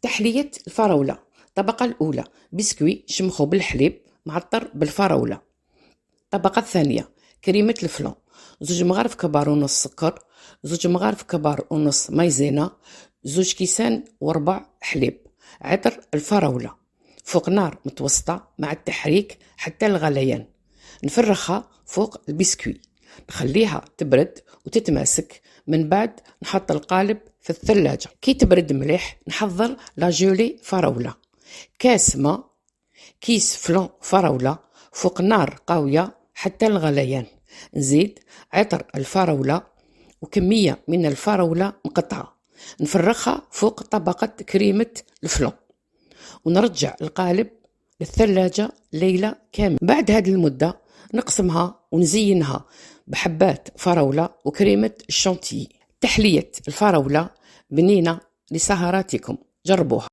تحلية الفراولة. الطبقة الأولى بسكوي شمخو بالحليب معطر بالفراولة. الطبقة الثانية كريمة الفلون، 2 مغارف كبار ونص سكر، 2 مغارف كبار ونص مايزينا، 2 كيسان وربع حليب. عطر الفراولة فوق نار متوسطة مع التحريك حتى الغليان. نفرخها فوق البسكوي، نخليها تبرد وتتماسك. من بعد نحط القالب في الثلاجة. كي تبرد مليح نحضر لاجولي فراولة، كاس ماء، كيس فلون فراولة فوق نار قوية حتى الغليان. نزيد عطر الفراولة وكمية من الفراولة مقطعة، نفرخها فوق طبقة كريمة الفلون ونرجع القالب للثلاجة ليلة كاملة. بعد هذه المدة نقسمها ونزينها بحبات فراولة وكريمة الشانتيي. تحلية الفراولة بنينة لسهراتكم، جربوها.